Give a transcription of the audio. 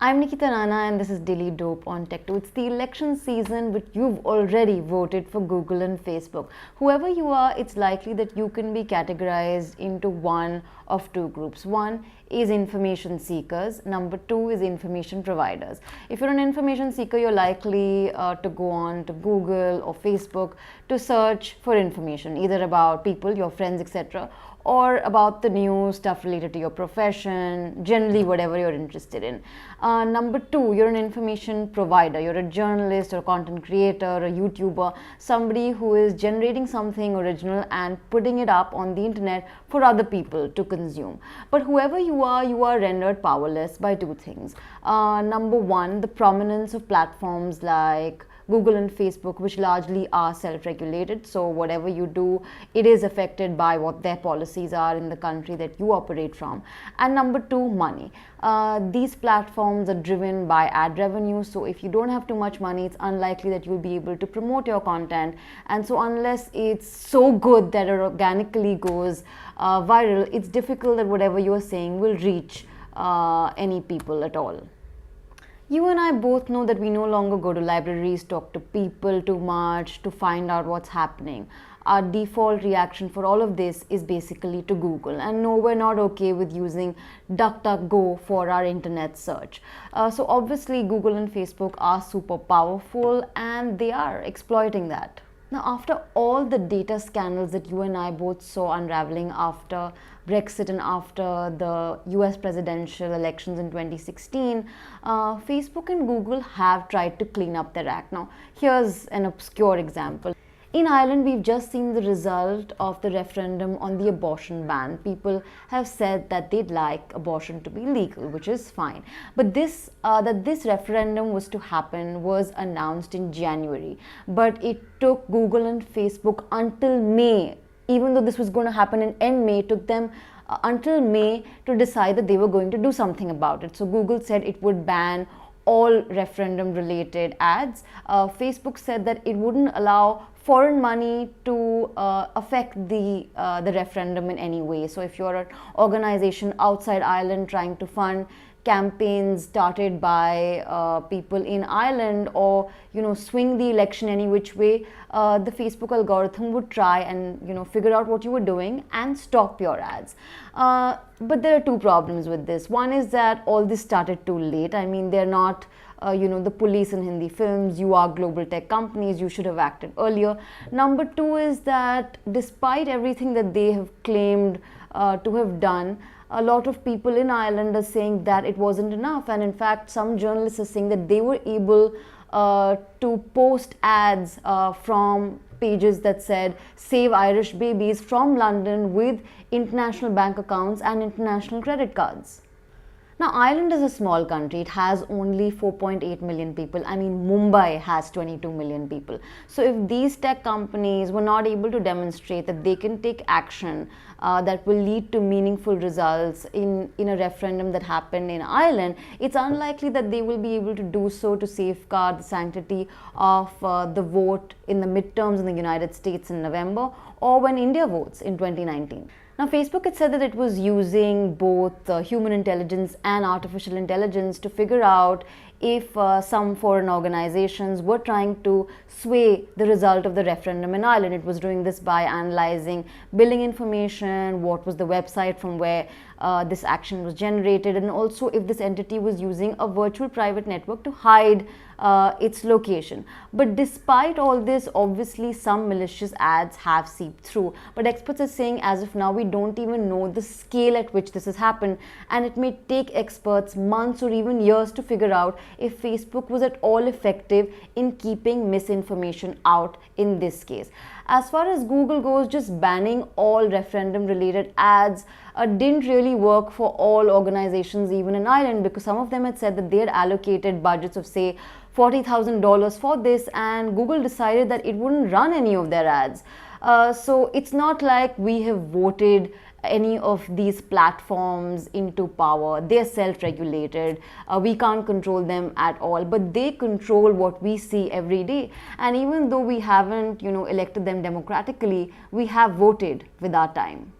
I'm Nikita Rana and this is Daily Dope on Tech2. It's the election season, but you've already voted for Google and Facebook. Whoever you are, it's likely that you can be categorized into one of two groups. One is information seekers. Number two is information providers. If you're an information seeker, you're likely to go on to Google or Facebook to search for information, either about people, your friends, etc., or about the news, stuff related to your profession, generally whatever you're interested in. Number two, you're an information provider. You're a journalist or a content creator, a YouTuber, somebody who is generating something original and putting it up on the internet for other people to consume. But whoever you are rendered powerless by two things. Number one, the prominence of platforms like Google and Facebook, which largely are self-regulated. So whatever you do, it is affected by what their policies are in the country that you operate from. And number two, money. These platforms are driven by ad revenue. So if you don't have too much money, it's unlikely that you'll be able to promote your content. And so unless it's so good that it organically goes viral, it's difficult that whatever you're saying will reach any people at all. You and I both know that we no longer go to libraries, talk to people too much to find out what's happening. Our default reaction for all of this is basically to Google. And no, we're not okay with using DuckDuckGo for our internet search. So obviously Google and Facebook are super powerful and they are exploiting that. Now, after all the data scandals that you and I both saw unraveling after Brexit and after the US presidential elections in 2016, Facebook and Google have tried to clean up their act. Now, here's an obscure example. In Ireland, we've just seen the result of the referendum on the abortion ban. People have said that they'd like abortion to be legal, which is fine. But this referendum was to happen was announced in January. But it took Google and Facebook until May. Even though this was going to happen in end May, it took them until May to decide that they were going to do something about it. So Google said it would ban all referendum related ads. Facebook said that it wouldn't allow foreign money to affect the referendum in any way. So if you're an organization outside Ireland trying to fund campaigns started by people in Ireland, or swing the election any which way, the Facebook algorithm would try and figure out what you were doing and stop your ads. But there are two problems with this. One is that all this started too late. I mean, they're not the police in Hindi films. You are global tech companies, you should have acted earlier. Number two is that despite everything that they have claimed to have done, a lot of people in Ireland are saying that it wasn't enough, and in fact some journalists are saying that they were able to post ads from pages that said save Irish babies from London with international bank accounts and international credit cards. Now, Ireland is a small country. It has only 4.8 million people. I mean, Mumbai has 22 million people. So if these tech companies were not able to demonstrate that they can take action that will lead to meaningful results in a referendum that happened in Ireland, it's unlikely that they will be able to do so to safeguard the sanctity of the vote in the midterms in the United States in November, or when India votes in 2019. Now, Facebook had said that it was using both human intelligence and artificial intelligence to figure out if some foreign organizations were trying to sway the result of the referendum in Ireland. It was doing this by analyzing billing information, what was the website from where this action was generated, and also if this entity was using a virtual private network to hide its location. But despite all this, obviously some malicious ads have seeped through. But experts are saying as of now we don't even know the scale at which this has happened, and it may take experts months or even years to figure out if Facebook was at all effective in keeping misinformation out in this case. As far as Google goes, just banning all referendum related ads didn't really work for all organizations even in Ireland, because some of them had said that they had allocated budgets of say $40,000 for this, and Google decided that it wouldn't run any of their ads. So it's not like we have voted any of these platforms into power. They're self-regulated. We can't control them at all, but they control what we see every day. And even though we haven't, elected them democratically, we have voted with our time.